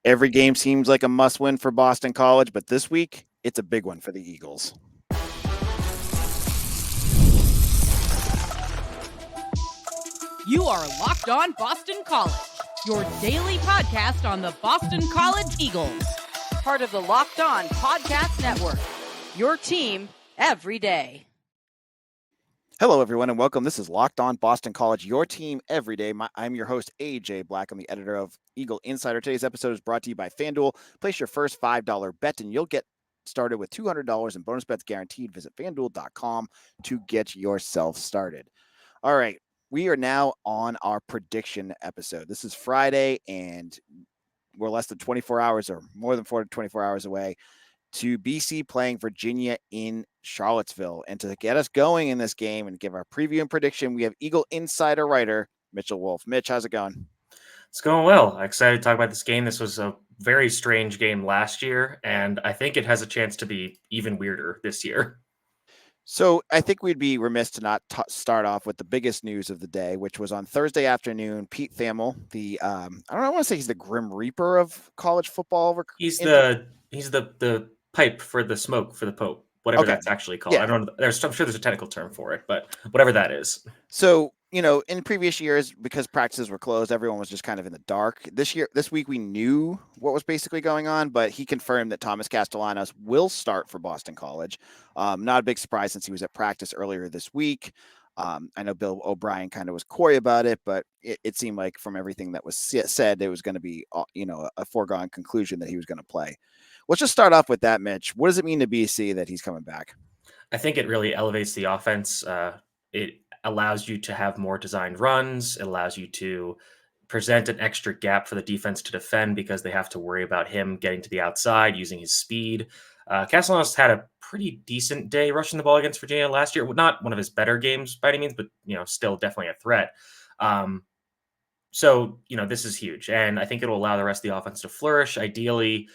Every game seems like a must-win for Boston College, but this week, it's a big one for the Eagles. You are Locked On Boston College, your daily podcast on the Boston College Eagles. Part of the Locked On Podcast Network, your team every day. Hello, everyone, and welcome. This is Locked On Boston College, your team every day. I'm your host, AJ Black. I'm the editor of Eagle Insider. Today's episode is brought to you by FanDuel. Place your first $5 bet, and you'll get started with $200 in bonus bets guaranteed. Visit FanDuel.com to get yourself started. All right, we are now on our prediction episode. This is Friday, and we're less than 24 hours or more than 24 hours away to BC playing Virginia in Charlottesville. And to get us going in this game and give our preview and prediction, we have Eagle Insider writer Mitchell Wolf. Mitch, how's it going? It's going well. I'm excited to talk about this game. This was a very strange game last year, and I think it has a chance to be even weirder this year. So I think we'd be remiss to not start off with the biggest news of the day, which was on Thursday afternoon. Pete Thamel, the I want to say he's the Grim Reaper of college football. He's the pipe for the smoke for the Pope, whatever that's actually called. Yeah. I don't know. I'm sure there's a technical term for it, but whatever that is. So, in previous years, because practices were closed, everyone was just kind of in the dark. This week, we knew what was basically going on, but he confirmed that Thomas Castellanos will start for Boston College. Not a big surprise since he was at practice earlier this week. I know Bill O'Brien kind of was coy about it, but it seemed like from everything that was said, it was going to be, a foregone conclusion that he was going to play. Let's just start off with that, Mitch. What does it mean to BC that he's coming back? I think it really elevates the offense. It allows you to have more designed runs. It allows you to present an extra gap for the defense to defend because they have to worry about him getting to the outside, using his speed. Castellanos had a pretty decent day rushing the ball against Virginia last year. Not one of his better games by any means, but still definitely a threat. So this is huge, and I think it will allow the rest of the offense to flourish. Ideally,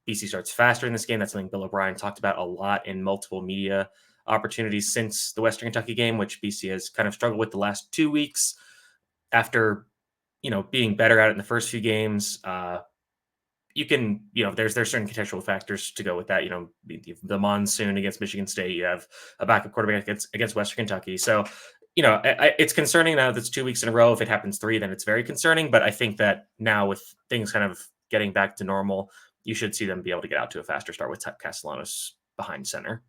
BC starts faster in this game. That's something Bill O'Brien talked about a lot in multiple media opportunities since the Western Kentucky game, which BC has kind of struggled with the last 2 weeks after, being better at it in the first few games. You can, there's certain contextual factors to go with that. The monsoon against Michigan State, you have a backup quarterback against Western Kentucky. So, it's concerning now that it's 2 weeks in a row. If it happens 3, then it's very concerning. But I think that now with things kind of getting back to normal, you should see them be able to get out to a faster start with Castellanos behind center.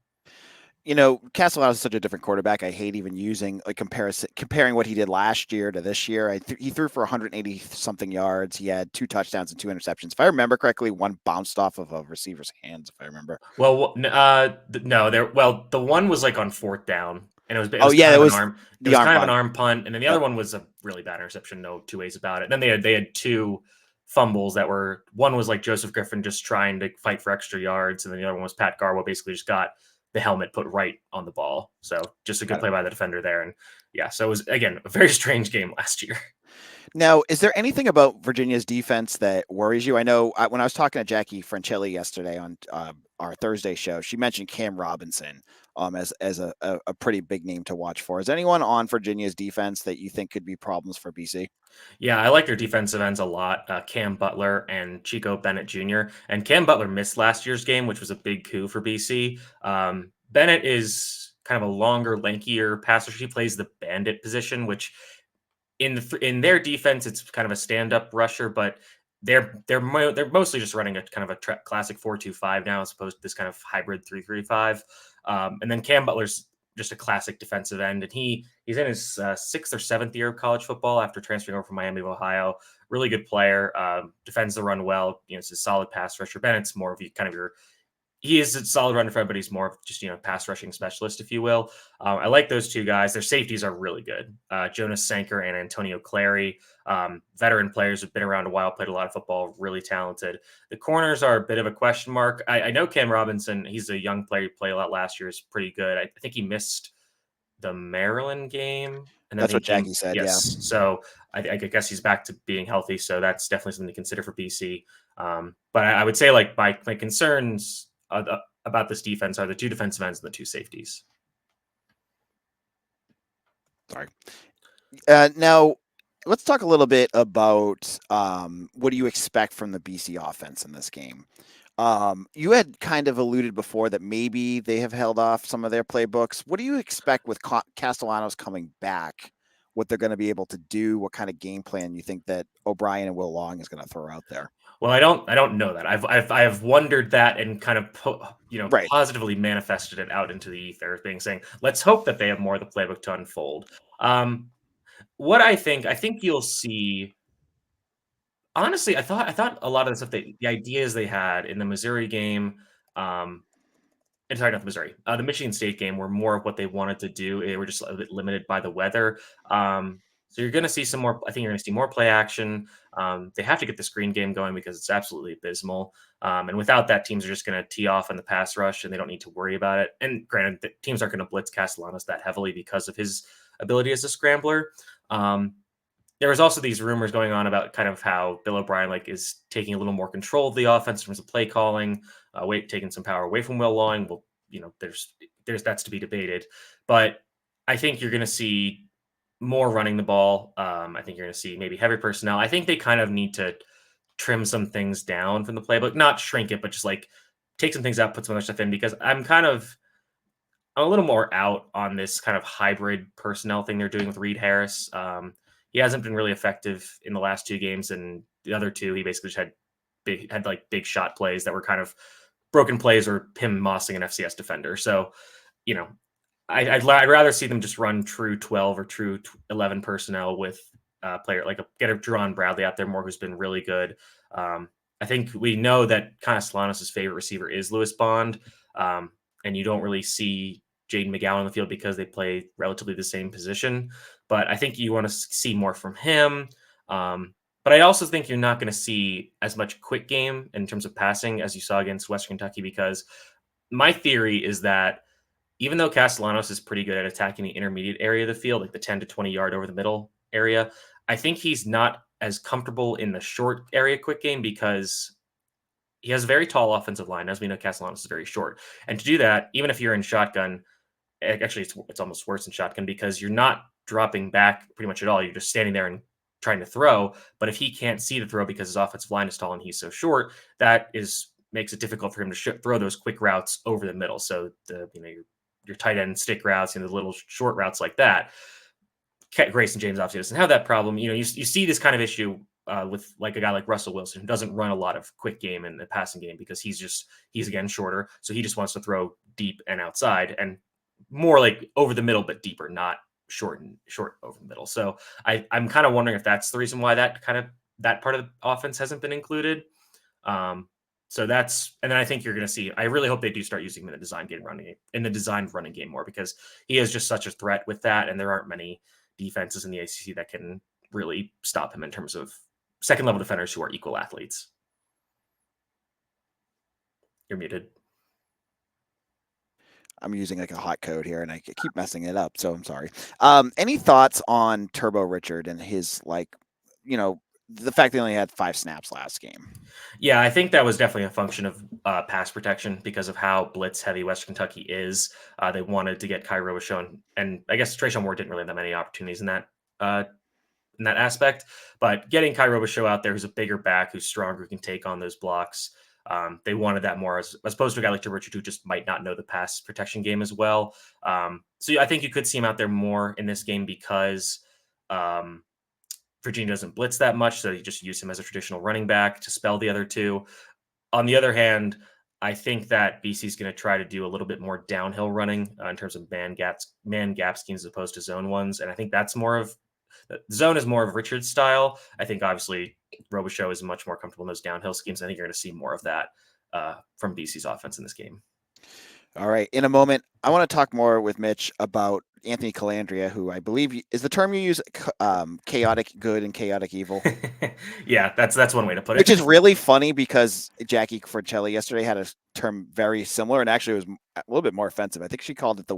Castellanos is such a different quarterback. I hate even using comparing what he did last year to this year. He threw for 180 something yards. He had 2 touchdowns and 2 interceptions. If I remember correctly, one bounced off of a receiver's hands. If I remember. Well, no, the one was like on 4th down, and it was kind of an arm punt, and then the other one was a really bad interception. No 2 ways about it. And then they had 2 fumbles that were, one was like Joseph Griffin just trying to fight for extra yards, and then the other one was Pat Garwo basically just got the helmet put right on the ball. So just a good play by the defender there. And so it was, again, a very strange game last year. Now, is there anything about Virginia's defense that worries you? I know when I was talking to Jackie Francelli yesterday on our Thursday show, she mentioned Cam Robinson as a pretty big name to watch for. Is anyone on Virginia's defense that you think could be problems for BC? Yeah, I like their defensive ends a lot. Cam Butler and Chico Bennett Jr. And Cam Butler missed last year's game, which was a big coup for BC. Bennett is kind of a longer, lankier passer. He plays the bandit position, which in their defense, it's kind of a stand-up rusher, but they're mostly just running a kind of a classic 4-2-5 now, as opposed to this kind of hybrid 3-3-5. And then Cam Butler's just a classic defensive end, and he's in his 6th or 7th year of college football after transferring over from Miami of Ohio. Really good player, defends the run well. It's a solid pass rusher. Bennett's more of he is a solid runner, but he's more of just, pass rushing specialist, if you will. I like those 2 guys. Their safeties are really good. Jonas Sanker and Antonio Clary, veteran players who've been around a while, played a lot of football, really talented. The corners are a bit of a question mark. I know Cam Robinson, he's a young player, played a lot last year, is pretty good. I think he missed the Maryland game. And that's what Jackie said, yes. Yeah. So I guess he's back to being healthy. So that's definitely something to consider for BC. But I would say my concerns about this defense are the 2 defensive ends and the 2 safeties. Sorry. Now, let's talk a little bit about what do you expect from the BC offense in this game. You had kind of alluded before that maybe they have held off some of their playbooks. What do you expect with Castellanos coming back? What they're going to be able to do? What kind of game plan you think that O'Brien and Will Long is going to throw out there? Well, I don't know that. I've wondered that and kind of Right. positively manifested it out into the ether, being saying, let's hope that they have more of the playbook to unfold. What I think you'll see. Honestly, I thought a lot of the stuff the ideas they had in the Missouri game, um, and sorry, not the Missouri, the Michigan State game were more of what they wanted to do. They were just a bit limited by the weather. So you're going to see some more. I think you're going to see more play action. They have to get the screen game going because it's absolutely abysmal. And without that, teams are just going to tee off on the pass rush, and they don't need to worry about it. And granted, the teams aren't going to blitz Castellanos that heavily because of his ability as a scrambler. Um, there was also these rumors going on about kind of how Bill O'Brien is taking a little more control of the offense in terms of play calling, taking some power away from Will Long. Well, there's that's to be debated, but I think you're going to see more running the ball. I think you're going to see maybe heavy personnel. I think they kind of need to trim some things down from the playbook, not shrink it, but just take some things out, put some other stuff in, because I'm a little more out on this kind of hybrid personnel thing they're doing with Reed Harris. He hasn't been really effective in the last two games, and the other two, he basically just had big shot plays that were kind of broken plays or him mossing an FCS defender. So, I'd rather see them just run true 12 or true 11 personnel with a player get a Jerron Bradley out there more, who's been really good. I think we know that Castellanos' favorite receiver is Lewis Bond, and you don't really see Jaden McGowan on the field because they play relatively the same position. But I think you want to see more from him. But I also think you're not going to see as much quick game in terms of passing as you saw against Western Kentucky, because my theory is that even though Castellanos is pretty good at attacking the intermediate area of the field, like the 10 to 20 yard over the middle area, I think he's not as comfortable in the short area quick game because he has a very tall offensive line. As we know, Castellanos is very short. And to do that, even if you're in shotgun, actually it's almost worse in shotgun because you're not dropping back pretty much at all. You're just standing there and trying to throw. But if he can't see the throw because his offensive line is tall and he's so short, that makes it difficult for him to throw those quick routes over the middle. So your tight end stick routes, the little short routes like that. Grayson James obviously doesn't have that problem. You see this kind of issue with a guy like Russell Wilson, who doesn't run a lot of quick game in the passing game because he's again shorter. So he just wants to throw deep and outside and more like over the middle, but deeper, not short over the middle. So I'm kind of wondering if that's the reason why that part of the offense hasn't been included. And then I think you're going to see, I really hope they do start using him in the designed running game more, because he is just such a threat with that. And there aren't many defenses in the ACC that can really stop him in terms of second level defenders who are equal athletes. You're muted. I'm using a hot code here and I keep messing it up, so I'm sorry. Any thoughts on Turbo Richard and his the fact that he only had 5 snaps last game? Yeah, I think that was definitely a function of pass protection because of how blitz heavy West Kentucky is. They wanted to get Kai Robichaux, and I guess Trayshawn Moore didn't really have that many opportunities in that aspect. But getting Kai Robichaux out there, who's a bigger back, who's stronger, who can take on those blocks, they wanted that more as opposed to a guy like Richard, who just might not know the pass protection game as well. So I think you could see him out there more in this game because Virginia doesn't blitz that much, so you just use him as a traditional running back to spell the other two. On the other hand, I think that BC is going to try to do a little bit more downhill running in terms of man gap schemes as opposed to zone ones, and I think that's zone is more of Richard's style. I think obviously Robichaux is much more comfortable in those downhill schemes. I think you're going to see more of that from BC's offense in this game. All right. In a moment, I want to talk more with Mitch about Anthony Colandria, who I believe is the term you use, chaotic good and chaotic evil. Yeah, that's one way to put it. Which is really funny because Jackie Forcelli yesterday had a term very similar, and actually it was a little bit more offensive. I think she called it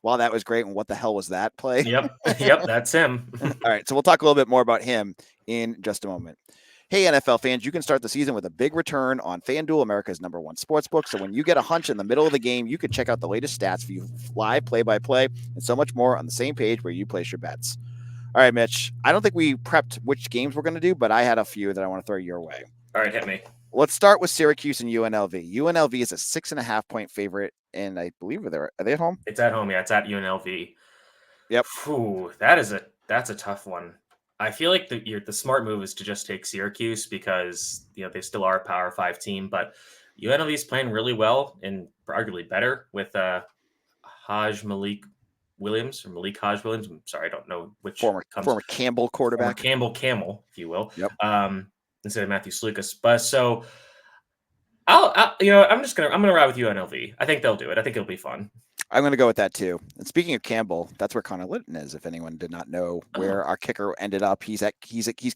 wow, that was great, and what the hell was that play? Yep, that's him. All right, so we'll talk a little bit more about him in just a moment. Hey, NFL fans, you can start the season with a big return on FanDuel, America's #1 sportsbook. So when you get a hunch in the middle of the game, you can check out the latest stats, view live play-by-play, and so much more on the same page where you place your bets. All right, Mitch. I don't think we prepped which games we're going to do, but I had a few that I want to throw your way. All right, hit me. Let's start with Syracuse and UNLV. UNLV is a 6.5-point favorite, and I believe are they at home? It's at home. Yeah, it's at UNLV. Yep. Whew, that's a tough one. I feel like the smart move is to just take Syracuse because they still are a Power 5 team, but UNLV is playing really well and arguably better with Haj Malik Williams or Malik Haj Williams. I'm sorry, I don't know which Former Campbell quarterback. Former Campbell Camel, if you will. Yep. Instead of Matthew Slukas. But so I'm gonna ride with UNLV. I think they'll do it. I think it'll be fun. I'm going to go with that too. And speaking of Campbell, that's where Connor Litton is. If anyone did not know where our kicker ended up, he's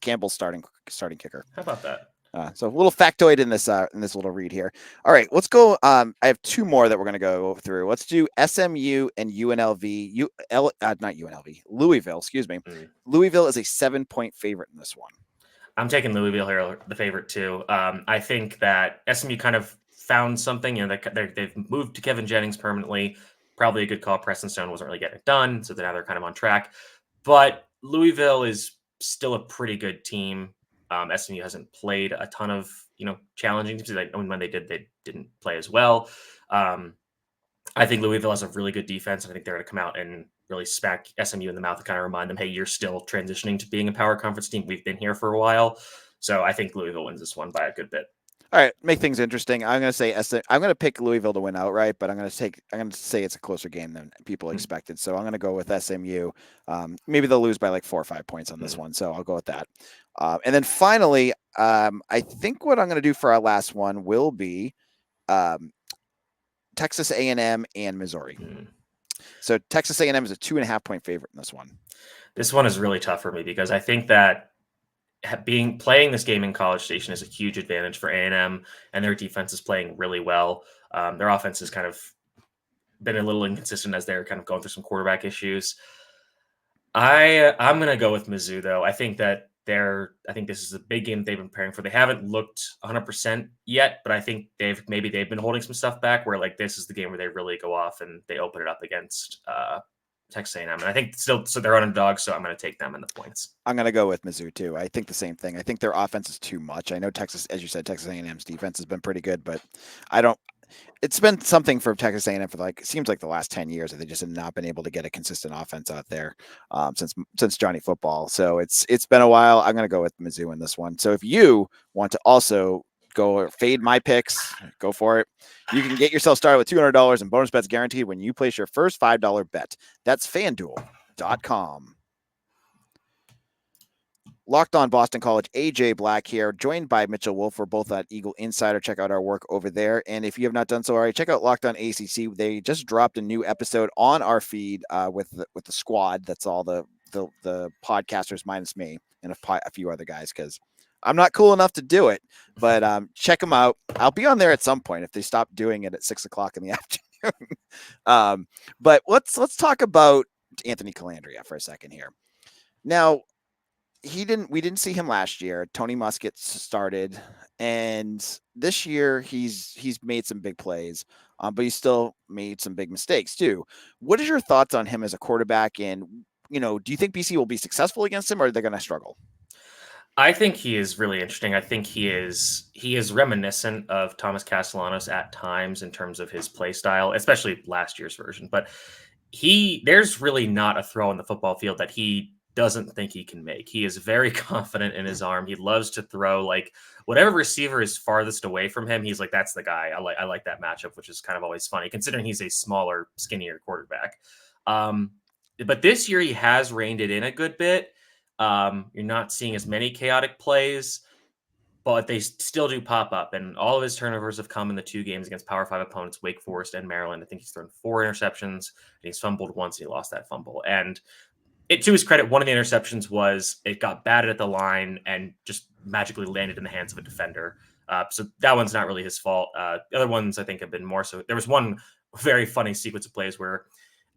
Campbell's starting kicker. How about that? So a little factoid in this little read here. All right, let's go. I have two more that we're going to go through. Let's do SMU and UNLV. Not UNLV. Louisville. Excuse me. Louisville is a 7-point favorite in this one. I'm taking Louisville here, the favorite too. I think that SMU kind of found something. They've moved to Kevin Jennings permanently. Probably a good call. Preston Stone wasn't really getting it done, so now they're kind of on track. But Louisville is still a pretty good team. SMU hasn't played a ton of challenging teams. When they did, they didn't play as well. I think Louisville has a really good defense. I think they're going to come out and really smack SMU in the mouth and kind of remind them, hey, you're still transitioning to being a power conference team. We've been here for a while. So I think Louisville wins this one by a good bit. All right, make things interesting. I'm going to pick Louisville to win outright, but I'm going to say it's a closer game than people expected. So I'm going to go with SMU. Maybe they'll lose by like 4 or 5 points on this one. So I'll go with that. And then finally, I think what I'm going to do for our last one will be Texas A&M and Missouri. So Texas A&M is a 2.5-point favorite in this one. This one is really tough for me because I think that playing this game in College Station is a huge advantage for A&M, and their defense is playing really well. Their offense has kind of been a little inconsistent as they're kind of going through some quarterback issues. I'm going to go with Mizzou though. I think this is a big game that they've been preparing for. They haven't looked 100% yet, but I think they've been holding some stuff back where like this is the game where they really go off and they open it up against Texas A&M. And I think so they're underdogs, so I'm going to take them in the points. I'm going to go with Mizzou too. I think the same thing. I think their offense is too much. I know Texas, as you said, Texas A&M's defense has been pretty good, but it's been something for Texas A&M for it seems like the last 10 years that they just have not been able to get a consistent offense out there since Johnny Football. So it's been a while. I'm going to go with Mizzou in this one. So if you want to also go fade my picks, go for it. You can get yourself started with $200 in bonus bets guaranteed when you place your first $5 bet. That's FanDuel.com. Locked on Boston College, AJ Black here, joined by Mitchell Wolf. We're both at Eagle Insider. Check out our work over there. And if you have not done so already, check out Locked on ACC. They just dropped a new episode on our feed with the squad. That's all the podcasters minus me and a few other guys because I'm not cool enough to do it. But check them out. I'll be on there at some point if they stop doing it at 6:00 in the afternoon. But let's talk about Anthony Colandria for a second here. Now, we didn't see him last year. Tony Muskett started, and this year he's made some big plays, but he still made some big mistakes too. What is your thoughts on him as a quarterback? And do you think BC will be successful against him, or are they going to struggle? I think he is really interesting. I think he is reminiscent of Thomas Castellanos at times in terms of his play style, especially last year's version. But there's really not a throw on the football field that he doesn't think he can make. He is very confident in his arm. He loves to throw like whatever receiver is farthest away from him. He's like, that's the guy. I like that matchup, which is kind of always funny considering he's a smaller, skinnier quarterback. But this year he has reined it in a good bit. You're not seeing as many chaotic plays, but they still do pop up. And all of his turnovers have come in the 2 games against Power 5 opponents, Wake Forest and Maryland. I think he's thrown 4 interceptions and he's fumbled once and he lost that fumble. And to his credit, one of the interceptions it got batted at the line and just magically landed in the hands of a defender. So that one's not really his fault. The other ones I think have been more so. There was one very funny sequence of plays where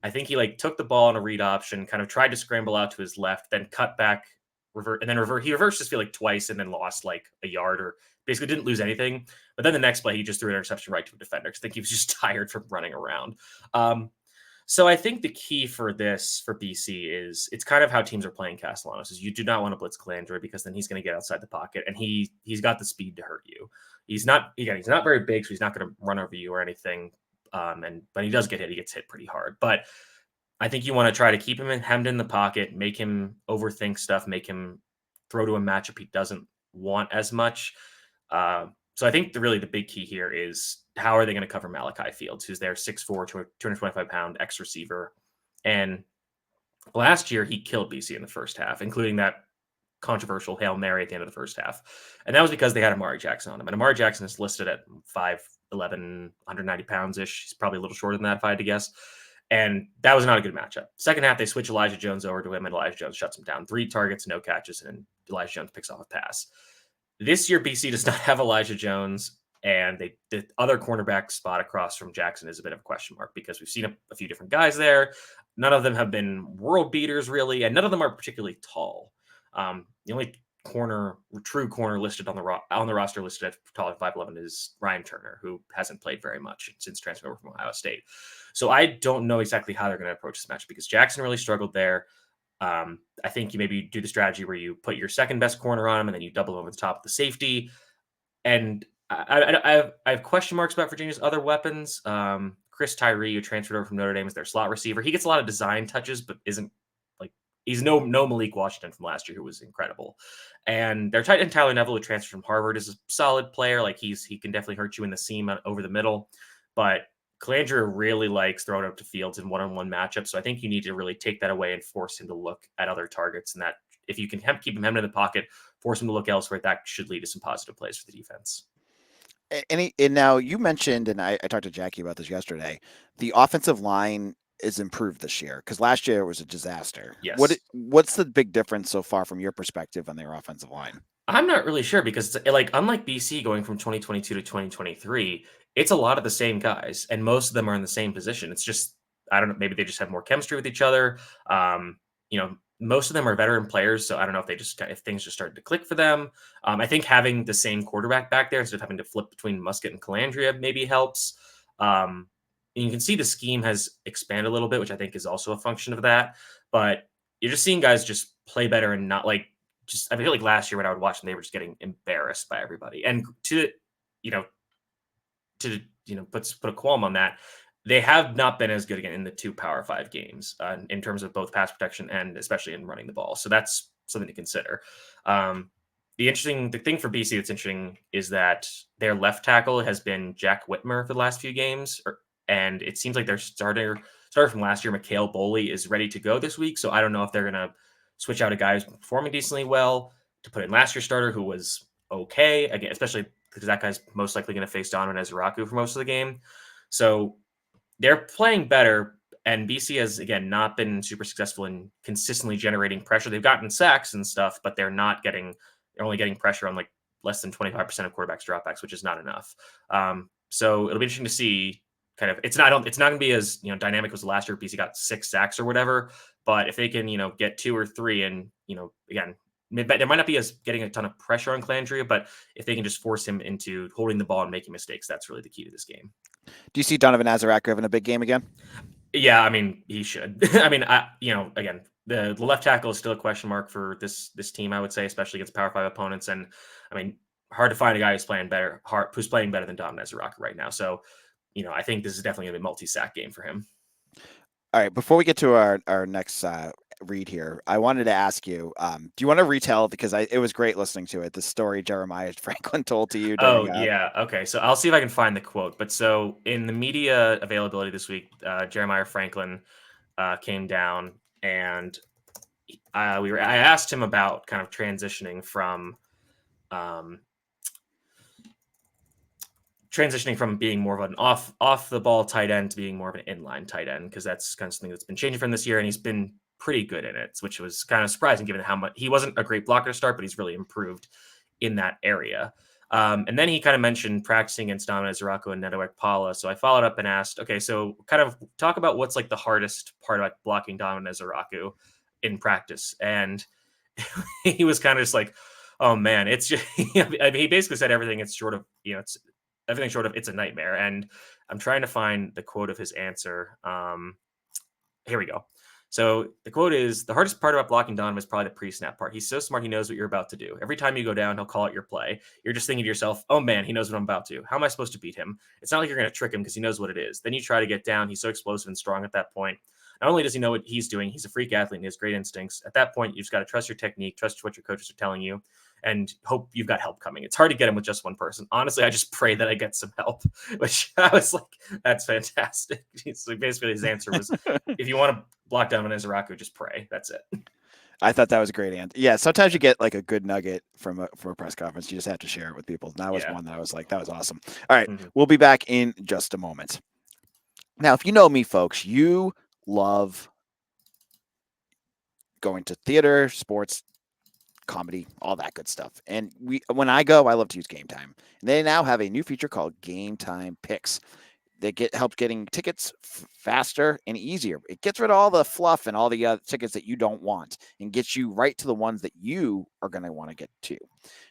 I think he took the ball on a read option, kind of tried to scramble out to his left, then cut back, revert. He reversed his field twice and then lost a yard or basically didn't lose anything. But then the next play, he just threw an interception right to a defender because I think he was just tired from running around. So I think the key for this for BC is it's kind of how teams are playing Castellanos is you do not want to blitz Colandria because then he's going to get outside the pocket and he's got the speed to hurt you. He's not very big, so he's not going to run over you or anything. But he does get hit, he gets hit pretty hard. But I think you want to try to keep him hemmed in the pocket, make him overthink stuff, make him throw to a matchup he doesn't want as much. So I think the big key here is how are they going to cover Malachi Fields, who's their 6'4", 225-pound X receiver. And last year, he killed BC in the first half, including that controversial Hail Mary at the end of the first half. And that was because they had Amari Jackson on him. And Amari Jackson is listed at 5'11", 190 pounds-ish. He's probably a little shorter than that, if I had to guess. And that was not a good matchup. Second half, they switch Elijah Jones over to him, and Elijah Jones shuts him down. 3 targets, no catches, and Elijah Jones picks off a pass. This year, BC does not have Elijah Jones, and the other cornerback spot across from Jackson is a bit of a question mark because we've seen a few different guys there. None of them have been world beaters, really, and none of them are particularly tall. The only true corner listed on the roster listed at taller 5'11" is Ryan Turner, who hasn't played very much since transferring over from Ohio State. So I don't know exactly how they're going to approach this match because Jackson really struggled there. I think you maybe do the strategy where you put your second best corner on him and then you double over the top of the safety. And I have question marks about Virginia's other weapons. Chris Tyree, who transferred over from Notre Dame, is their slot receiver. He gets a lot of design touches, but isn't he's no Malik Washington from last year, who was incredible. And their tight end Tyler Neville, who transferred from Harvard, is a solid player. He can definitely hurt you in the seam over the middle, but Colandria really likes throwing up to Fields in one-on-one matchups. So I think you need to really take that away and force him to look at other targets. And that if you can keep him in the pocket, force him to look elsewhere, that should lead to some positive plays for the defense. And now you mentioned, and I talked to Jackie about this yesterday, the offensive line is improved this year because last year it was a disaster. Yes. What's the big difference so far from your perspective on their offensive line? I'm not really sure because unlike BC going from 2022 to 2023, it's a lot of the same guys and most of them are in the same position. It's just, I don't know, maybe they just have more chemistry with each other. Most of them are veteran players, so I don't know if things just started to click for them. I think having the same quarterback back there instead of having to flip between Musket and Colandria maybe helps. And you can see the scheme has expanded a little bit, which I think is also a function of that. But you're just seeing guys just play better and not I feel like last year when I would watch them, they were just getting embarrassed by everybody. And to put a qualm on that, they have not been as good again in the 2 Power 5 games in terms of both pass protection and especially in running the ball. So that's something to consider. The thing for BC that's interesting is that their left tackle has been Jack Whitmer for the last few games, and it seems like their starter from last year, Mikhail Boley, is ready to go this week. So I don't know if they're going to switch out a guy who's performing decently well to put in last year's starter who was okay, again, especially because that guy's most likely going to face Donovan Azoraku for most of the game. So they're playing better, and BC has, again, not been super successful in consistently generating pressure. They've gotten sacks and stuff, but they're only getting pressure on less than 25% of quarterbacks dropbacks, which is not enough. So it'll be interesting to see it's not going to be as, dynamic as last year. BC got 6 sacks or whatever, but if they can, get 2 or 3 and, again, there might not be as getting a ton of pressure on Colandria, but if they can just force him into holding the ball and making mistakes, that's really the key to this game. Do you see Donovan Azoraku having a big game again? Yeah, I mean, he should. I mean, again, the left tackle is still a question mark for this team, I would say, especially against Power 5 opponents. And I mean, hard to find a guy who's playing better than Donovan Azoraku right now. So, I think this is definitely going to be a multi-sack game for him. All right, before we get to our next read here, I wanted to ask you, do you want to retell, because it was great listening to it, the story Jeremiah Franklin told to you? Yeah. Okay. So I'll see if I can find the quote. But so in the media availability this week, Jeremiah Franklin came down and I asked him about kind of transitioning from being more of an off the ball tight end to being more of an inline tight end, because that's kind of something that's been changing from this year, and he's been pretty good in it, which was kind of surprising given how much he wasn't a great blocker to start, but he's really improved in that area. And then he kind of mentioned practicing against Donovan Azoraku and Neto Ekpala. So I followed up and asked, okay, so kind of talk about what's the hardest part about blocking Donovan Azoraku in practice. And he was kind of just oh man, it's just, I mean, he basically said everything. It's short of, it's everything short of, it's a nightmare. And I'm trying to find the quote of his answer. Here we go. So the quote is, the hardest part about blocking Donovan is probably the pre-snap part. He's so smart, he knows what you're about to do. Every time you go down, he'll call out your play. You're just thinking to yourself, oh man, he knows what I'm about to. How am I supposed to beat him? It's not like you're going to trick him because he knows what it is. Then you try to get down. He's so explosive and strong at that point. Not only does he know what he's doing, he's a freak athlete and he has great instincts. At that point, you just got to trust your technique, trust what your coaches are telling you, and hope you've got help coming. It's hard to get him with just one person. Honestly, I just pray that I get some help, which I was like, that's fantastic. So basically his answer was, if you want to block down an Azoraku, just pray. That's it. I thought that was a great answer. Yeah, sometimes you get like a good nugget from a press conference. You just have to share it with people. And that was one that I was like, that was awesome. All right, we'll be back in just a moment. Now, if you know me, folks, you love going to theater, sports, comedy, all that good stuff. And when I go, I love to use Game Time. And they now have a new feature called Game Time Picks. They help getting tickets faster and easier. It gets rid of all the fluff and all the tickets that you don't want and gets you right to the ones that you are going to want to get to.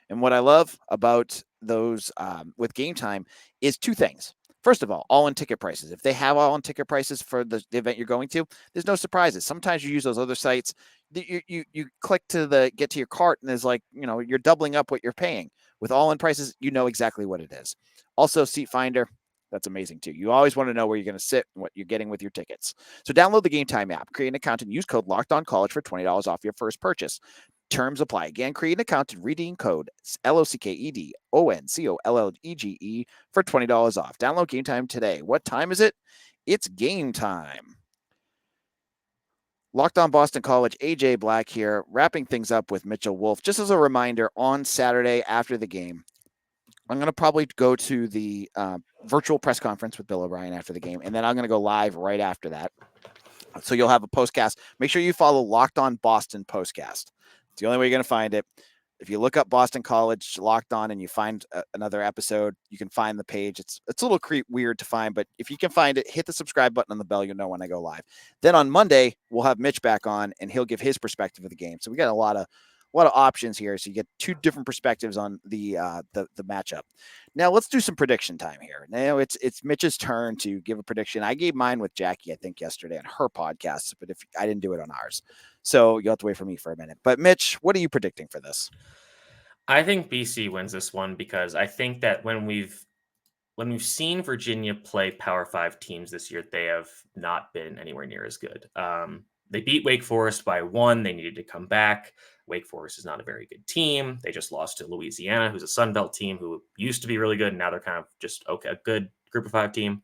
And what I love about those with Game Time is two things. First of all in ticket prices. If they have all in ticket prices for the event you're going to, there's no surprises. Sometimes you use those other sites. You click to get to your cart and there's like, you're doubling up what you're paying. With all in prices, you know exactly what it is. Also, Seat Finder. That's amazing too. You always want to know where you're going to sit and what you're getting with your tickets. So download the Game Time app, create an account, and use code LOCKEDONCollege for $20 off your first purchase. Terms apply. Again, create an account and redeem code LOCKEDONCOLLEGE for $20 off. Download Game Time today. What time is it? It's game time. Locked On Boston College, AJ Black here, wrapping things up with Mitchell Wolf. Just as a reminder, on Saturday after the game, I'm going to probably go to the virtual press conference with Bill O'Brien after the game, and then I'm going to go live right after that. So you'll have a postcast. Make sure you follow Locked On Boston Postcast. It's the only way you're going to find it. If you look up Boston College Locked On and you find another episode, you can find the page. It's a little weird to find, but if you can find it, hit the subscribe button on the bell. You'll know when I go live. Then on Monday, we'll have Mitch back on, and he'll give his perspective of the game. So we got a lot of options here. So you get two different perspectives on the matchup. Now let's do some prediction time here. Now it's Mitch's turn to give a prediction. I gave mine with Jackie, I think yesterday on her podcast, but if I didn't do it on ours, so you'll have to wait for me for a minute. But Mitch, what are you predicting for this? I think BC wins this one because I think that when we've seen Virginia play Power 5 teams this year, they have not been anywhere near as good. They beat Wake Forest by 1. They needed to come back. Wake Forest is not a very good team. They just lost to Louisiana, who's a Sun Belt team who used to be really good, and now they're kind of just a good Group of 5 team.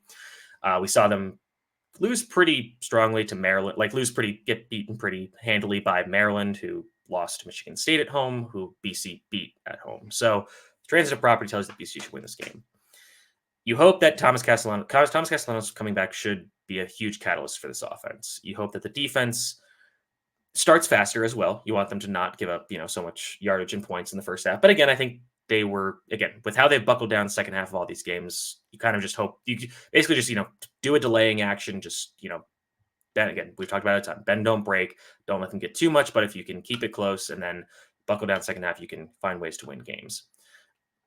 We saw them lose pretty strongly to Maryland, get beaten pretty handily by Maryland, who lost to Michigan State at home, who BC beat at home. So transitive property tells us that BC should win this game. You hope that Thomas Castellanos coming back should be a huge catalyst for this offense. You hope that the defense starts faster as well. You want them to not give up, so much yardage and points in the first half. But again, I think they were, with how they've buckled down the second half of all these games, you kind of just hope you basically just, do a delaying action. Just, then again, we've talked about it a ton. Bend, don't break. Don't let them get too much. But if you can keep it close and then buckle down the second half, you can find ways to win games.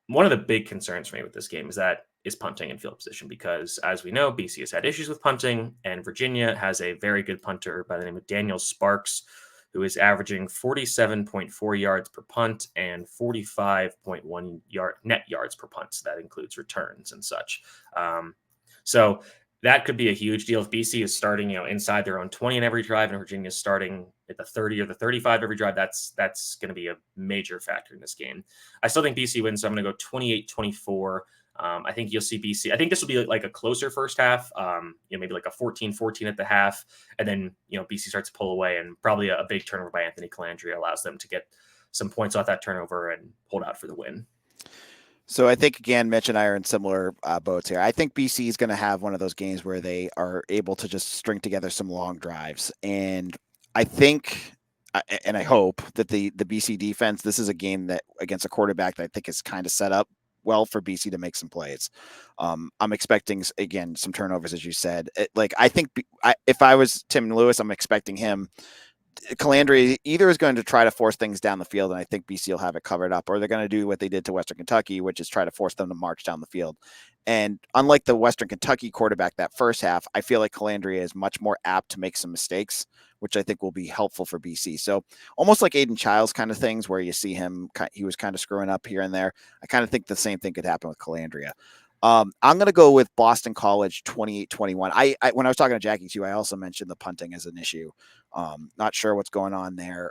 One of the big concerns for me with this game is punting and field position, because as we know, BC has had issues with punting, and Virginia has a very good punter by the name of Daniel Sparks, who is averaging 47.4 yards per punt and 45.1 net yards per punt. So that includes returns and such. So that could be a huge deal if BC is starting, inside their own 20 in every drive, and Virginia is starting at the 30 or the 35 every drive. That's going to be a major factor in this game. I still think BC wins, so I'm going to go 28-24. I think you'll see BC. I think this will be like a closer first half, maybe like a 14-14 at the half. And then, BC starts to pull away, and probably a big turnover by Anthony Colandria allows them to get some points off that turnover and hold out for the win. So I think, again, Mitch and I are in similar boats here. I think BC is going to have one of those games where they are able to just string together some long drives. And I think, and I hope that the BC defense, this is a game that against a quarterback that I think is kind of set up well for BC to make some plays. I'm expecting, again, some turnovers, as you said. I think if I was Tim Lewis, I'm expecting him. Colandria either is going to try to force things down the field, and I think BC will have it covered up, or they're going to do what they did to Western Kentucky, which is try to force them to march down the field. And unlike the Western Kentucky quarterback that first half, I feel like Colandria is much more apt to make some mistakes, which I think will be helpful for BC. So almost like Aiden Childs kind of things where you see him, he was kind of screwing up here and there. I kind of think the same thing could happen with Colandria. I'm going to go with Boston College 28-21. I when I was talking to Jackie too, I also mentioned the punting as an issue. Not sure what's going on there.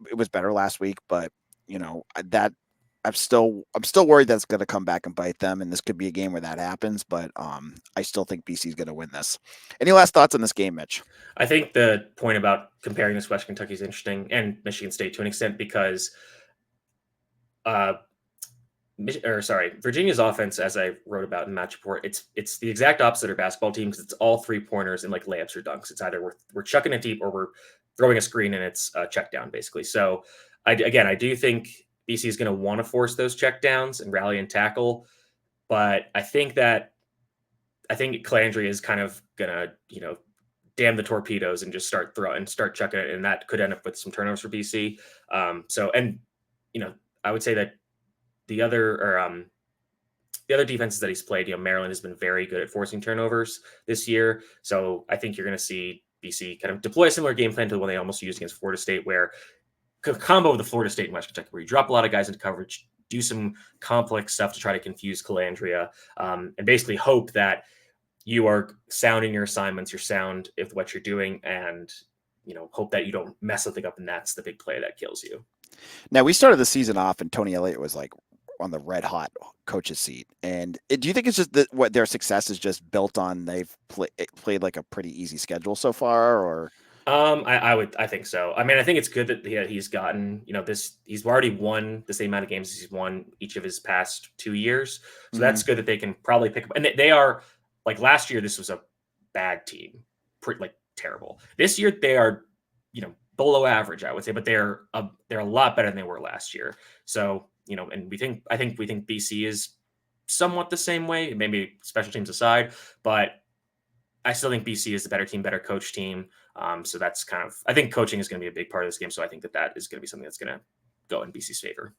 It was better last week, but that I'm still worried that's going to come back and bite them, and this could be a game where that happens. But I still think BC is going to win this. Any last thoughts on this game, Mitch? I think the point about comparing this West Kentucky is interesting, and Michigan State to an extent, because Virginia's offense, as I wrote about in match report, it's the exact opposite of their basketball team because it's all 3-pointers and like layups or dunks. It's either we're chucking it deep or we're throwing a screen and it's a check down basically. So I do think BC is going to want to force those check downs and rally and tackle, but I think Colandria is kind of gonna damn the torpedoes and just start chucking it, and that could end up with some turnovers for BC. I would say that the other defenses that he's played, Maryland has been very good at forcing turnovers this year. So I think you're going to see BC kind of deploy a similar game plan to the one they almost used against Florida State, where combo with the Florida State and West Kentucky, where you drop a lot of guys into coverage, do some complex stuff to try to confuse Colandria, and basically hope that you are sound in your assignments, you're sound with what you're doing, and hope that you don't mess something up, and that's the big play that kills you. Now, we started the season off, and Tony Elliott was like on the red hot coach's seat. And do you think it's just that what their success is just built on? They've played like a pretty easy schedule so far, or? I think so. I mean, I think it's good that he's gotten, he's already won the same amount of games as he's won each of his past 2 years. So that's good that they can probably pick up. And they are, like last year, this was a bad team, like terrible. This year, they are, below average, I would say, but they're a lot better than they were last year. So, and I think BC is somewhat the same way, maybe special teams aside, but I still think BC is the better team, better coach team. So that's I think coaching is going to be a big part of this game. So I think that is going to be something that's going to go in BC's favor.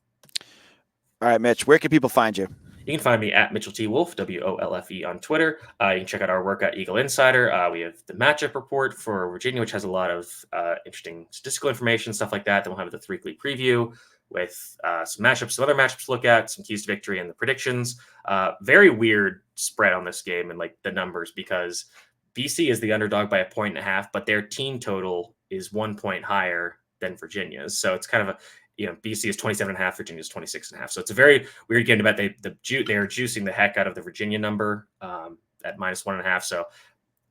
All right, Mitch, where can people find you? You can find me at Mitchell T. Wolfe, WOLFE on Twitter. You can check out our work at Eagle Insider. We have the matchup report for Virginia, which has a lot of interesting statistical information, stuff like that. Then we'll have the 3-weekly preview with some other matchups to look at, some keys to victory, and the predictions. Very weird spread on this game and like the numbers, because BC is the underdog by 1.5 points, but their team total is 1 point higher than Virginia's. So it's kind of BC is 27.5, Virginia is 26.5. So it's a very weird game to bet. They're juicing the heck out of the Virginia number at -1.5. So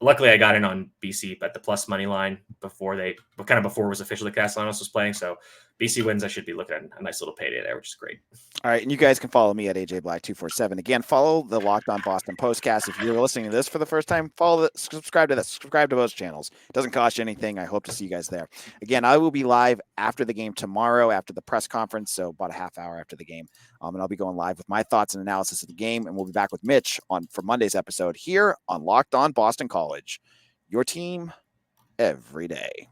luckily I got in on BC at the plus money line before it was official that Castellanos was playing. So BC wins. I should be looking at a nice little payday there, which is great. All right. And you guys can follow me at AJBlack247. Again, follow the Locked On Boston Postcast. If you're listening to this for the first time, subscribe to both channels. It doesn't cost you anything. I hope to see you guys there. Again, I will be live after the game tomorrow, after the press conference. So about a half hour after the game. And I'll be going live with my thoughts and analysis of the game. And we'll be back with Mitch for Monday's episode here on Locked On Boston College. Your team every day.